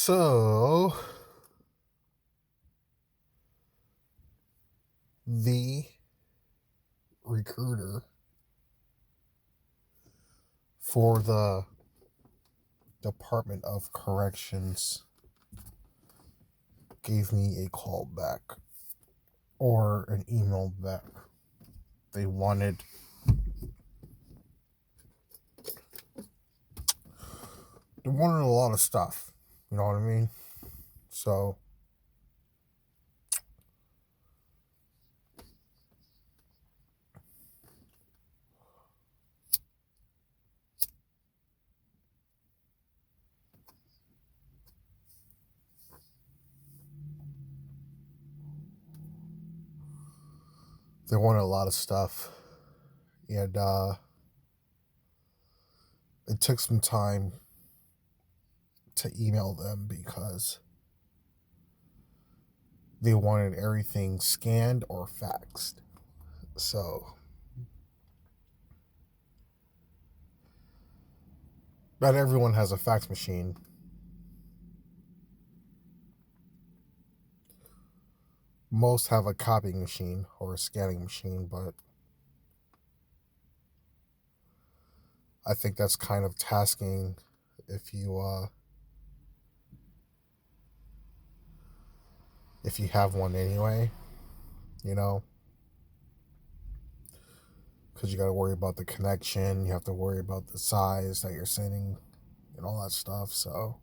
So, the recruiter for the Department of Corrections gave me a call back or an email back. They wanted a lot of stuff. You know what I mean? So, they wanted a lot of stuff. And it took some time to email them because they wanted everything scanned or faxed. So, not everyone has a fax machine. Most have a copying machine or a scanning machine, but I think that's kind of tasking if you have one anyway, you know, because you got to worry about the connection, you have to worry about the size that you're sending and all that stuff. So,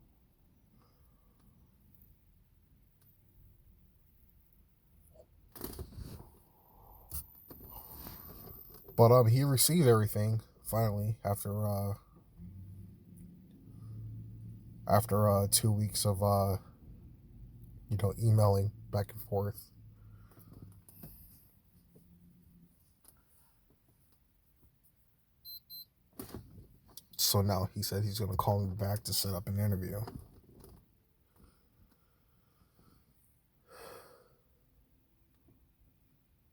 but he received everything finally after 2 weeks of emailing back and forth. So now he said he's going to call me back to set up an interview.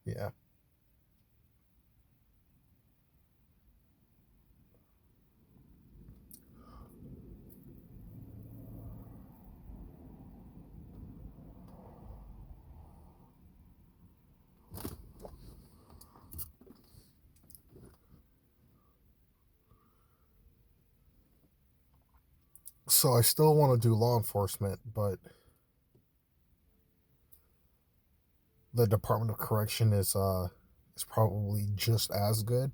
Yeah. So I still want to do law enforcement, but the Department of Correction is probably just as good.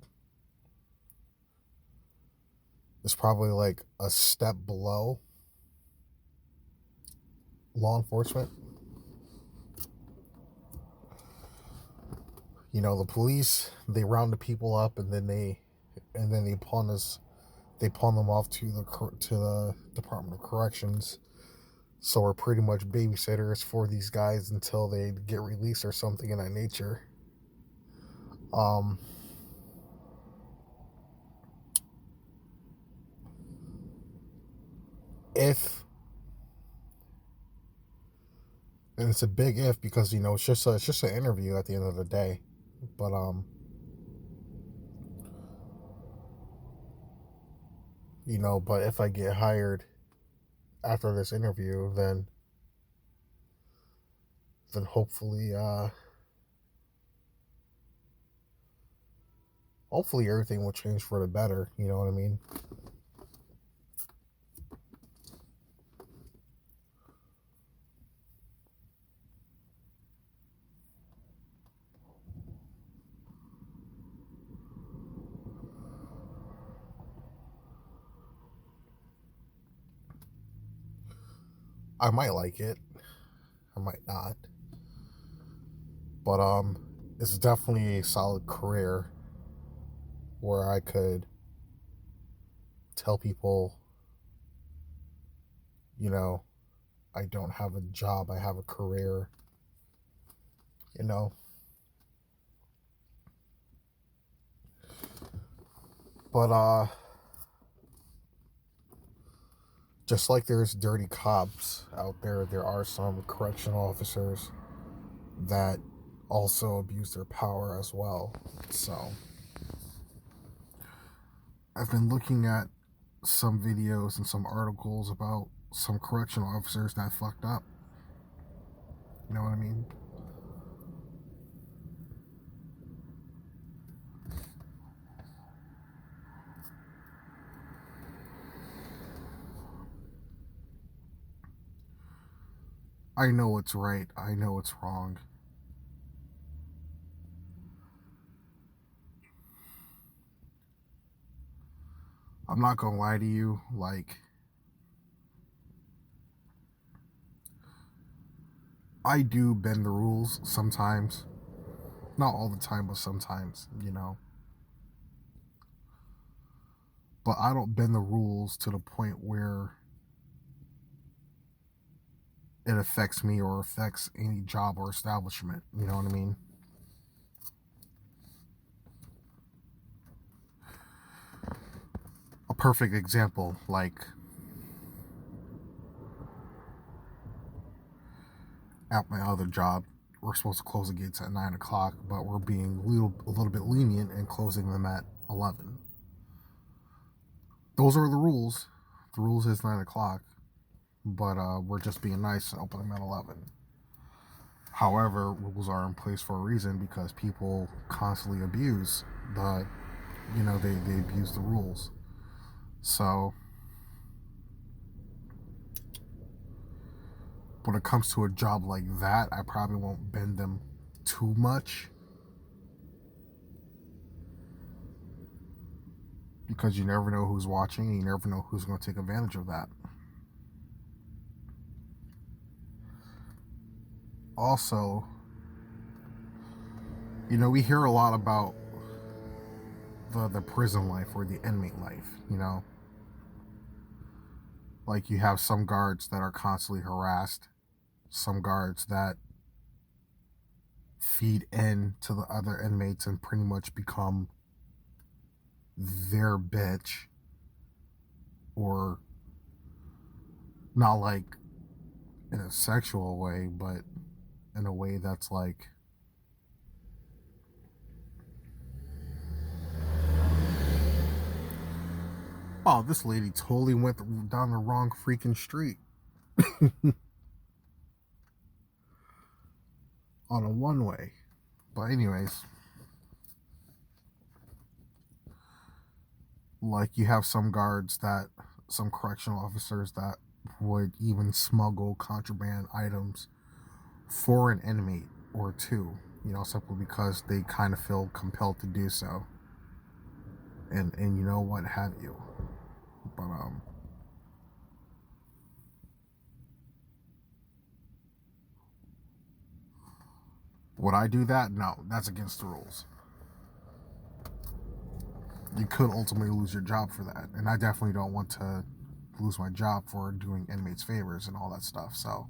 It's probably like a step below law enforcement. You know, the police, they round the people up and then they pawn them off to the Department of Corrections. So we're pretty much babysitters for these guys until they get released or something in that nature. If, and it's a big if because it's just an interview at the end of the day, but but if I get hired after this interview, then hopefully everything will change for the better. You know what I mean? I might like it. I might not. But it's definitely a solid career where I could tell people, I don't have a job, I have a career, you know. But just like there's dirty cops out there, there are some correctional officers that also abuse their power as well. So I've been looking at some videos and some articles about some correctional officers that fucked up. You know what I mean? I know what's right. I know what's wrong. I'm not gonna lie to you. Like, I do bend the rules sometimes. Not all the time, but sometimes, you know. But I don't bend the rules to the point where it affects me or affects any job or establishment. You know what I mean? A perfect example, like at my other job, we're supposed to close the gates at 9 o'clock, but we're being a little bit lenient and closing them at 11. Those are the rules. The rules is 9 o'clock, but we're just being nice and opening them at 11. However, rules are in place for a reason because people constantly abuse the, they abuse the rules. So when it comes to a job like that, I probably won't bend them too much because you never know who's watching and you never know who's going to take advantage of that. Also, we hear a lot about the prison life or the inmate life, like you have some guards that are constantly harassed, some guards that feed in to the other inmates and pretty much become their bitch, or not like in a sexual way, but in a way that's like, oh, this lady totally went down the wrong freaking street on a one way. But anyways, like you have some correctional officers that would even smuggle contraband items for an inmate or two, simply because they kind of feel compelled to do so. And what have you. But would I do that? No, that's against the rules. You could ultimately lose your job for that, and I definitely don't want to lose my job for doing inmates favors and all that stuff. So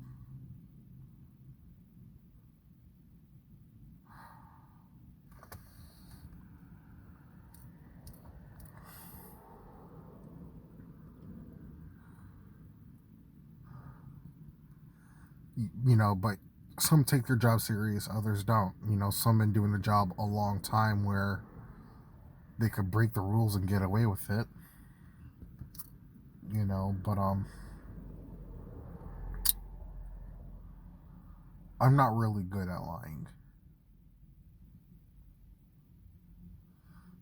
but some take their job serious, others don't. Some been doing the job a long time where they could break the rules and get away with it. But I'm not really good at lying.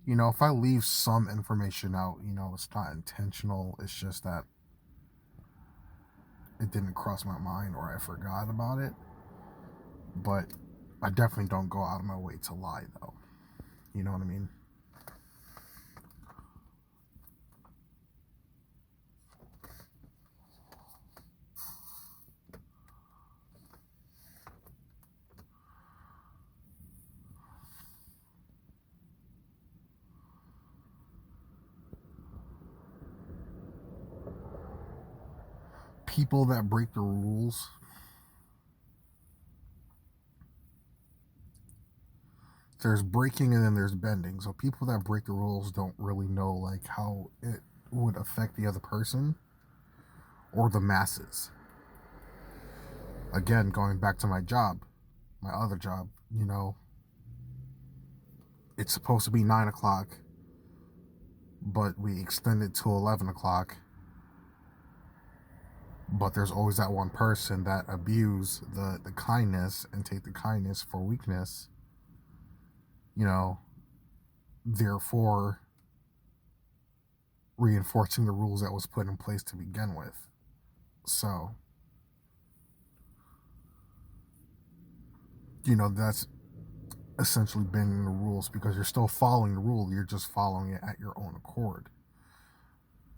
If I leave some information out, it's not intentional. It's just that it didn't cross my mind or I forgot about it. But I definitely don't go out of my way to lie, though. You know what I mean? People that break the rules, there's breaking and then there's bending. So people that break the rules don't really know like how it would affect the other person or the masses. Again, going back to my other job, it's supposed to be 9 o'clock, but we extended to 11 o'clock But there's always that one person that abuse the kindness and take the kindness for weakness, you know, therefore reinforcing the rules that was put in place to begin with. So, that's essentially bending the rules because you're still following the rule, you're just following it at your own accord.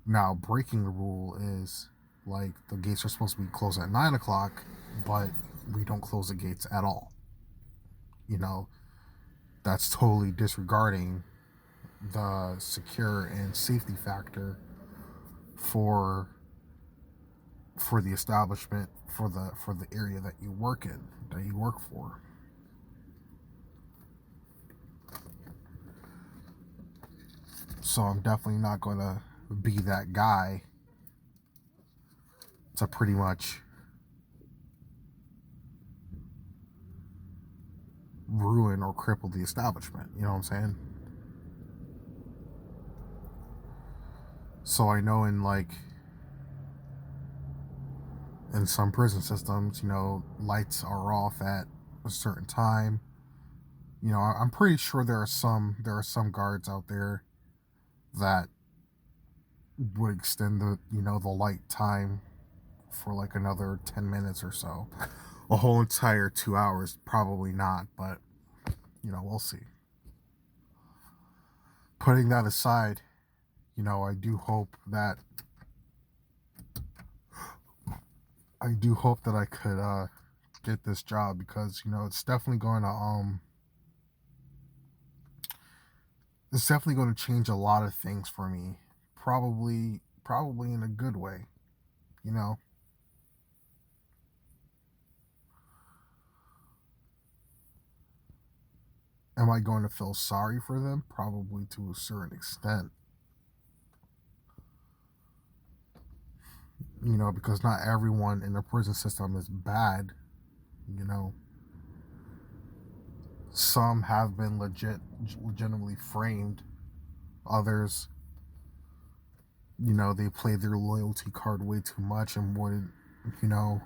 Now, breaking the rule is like the gates are supposed to be closed at 9 o'clock, but we don't close the gates at all. That's totally disregarding the secure and safety factor for the establishment, for the area that you work in, that you work for. So I'm definitely not going to be that guy to pretty much ruin or cripple the establishment. You know what I'm saying? So I know in some prison systems, lights are off at a certain time. I'm pretty sure there are some guards out there that would extend the light time for like another 10 minutes or so. A whole entire 2 hours, probably not, but we'll see. Putting that aside, I do hope that I could get this job because it's definitely going to change a lot of things for me. Probably in a good way, you know. Am I going to feel sorry for them? Probably to a certain extent. Because not everyone in the prison system is bad. You know, some have been legitimately framed. Others, they play their loyalty card way too much and you know,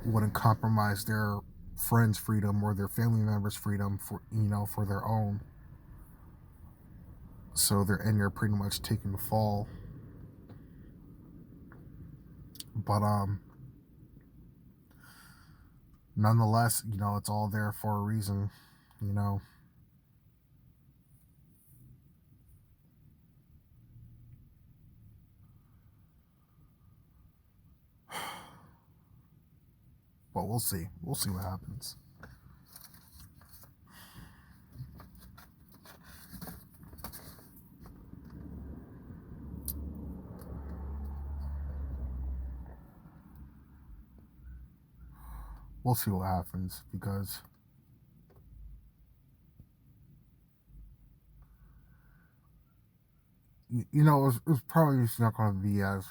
wouldn't compromise their friends' freedom or their family members' freedom for their own. So they're pretty much taking the fall. But nonetheless, it's all there for a reason. You know, but we'll see. We'll see what happens. We'll see what happens because it's probably just not going to be as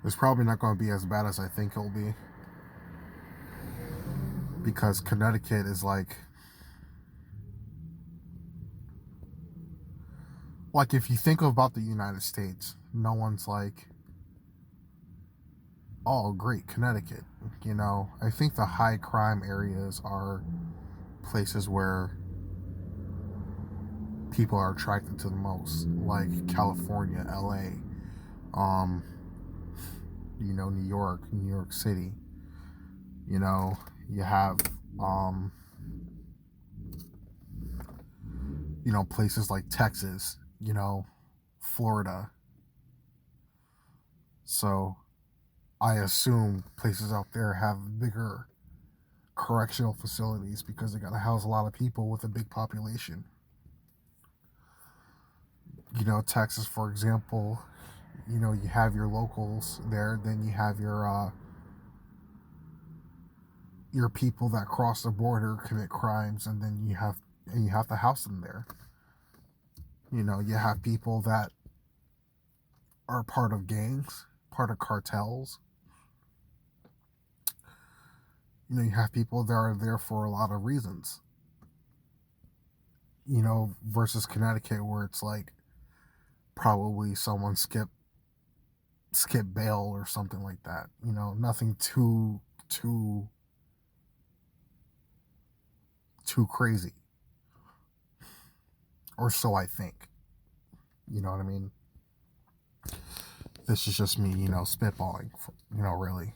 it's probably not going to be as bad as I think it'll be because Connecticut is like if you think about the United States, no one's like, oh great, Connecticut. I think the high crime areas are places where people are attracted to the most, like California, LA, um, New York City. You have um, places like Texas, Florida. So I assume places out there have bigger correctional facilities because they got to house a lot of people with a big population. Texas, for example, you have your locals there, then you have your people that cross the border, commit crimes, and then you have to house them there. You have people that are part of gangs, part of cartels. You have people that are there for a lot of reasons. versus Connecticut where it's like probably someone skip bail or something like that. Nothing too crazy, or so I think. You know what I mean? This is just me, spitballing. Really.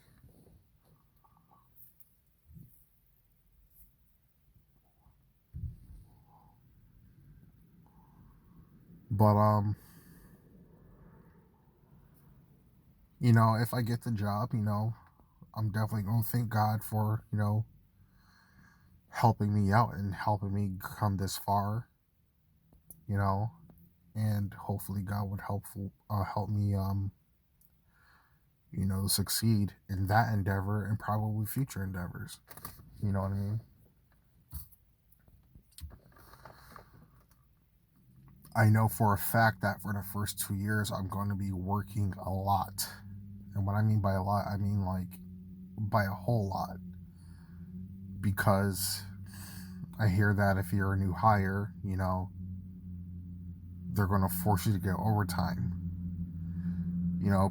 But if I get the job, I'm definitely gonna thank God for helping me out and helping me come this far. You know, and hopefully God would help me succeed in that endeavor and probably future endeavors. You know what I mean? I know for a fact that for the first 2 years I'm going to be working a lot. And what I mean by a lot, I mean like by a whole lot. Because I hear that if you're a new hire, they're going to force you to get overtime.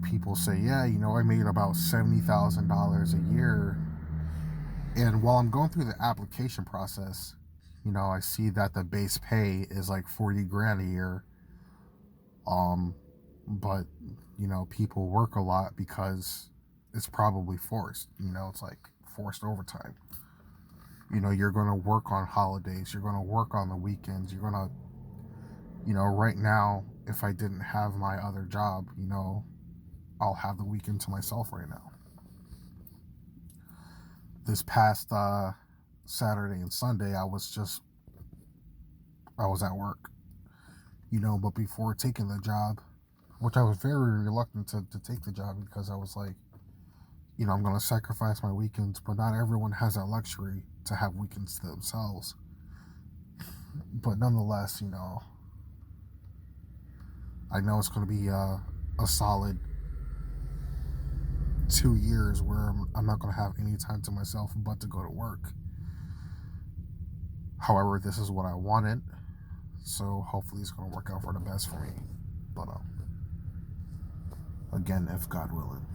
People say, yeah, I made about $70,000 a year. And while I'm going through the application process, I see that the base pay is like 40 grand a year. But, people work a lot because it's probably forced. It's like forced overtime. You're going to work on holidays. You're going to work on the weekends. You're going to, right now, if I didn't have my other job, I'll have the weekend to myself right now. This past Saturday and Sunday, I was at work, but before taking the job, which I was very reluctant to take the job because I was like, I'm going to sacrifice my weekends, but not everyone has that luxury to have weekends to themselves. But nonetheless, I know it's going to be a solid 2 years where I'm not going to have any time to myself but to go to work. However, this is what I wanted, so hopefully it's going to work out for the best for me. But again, if God willing.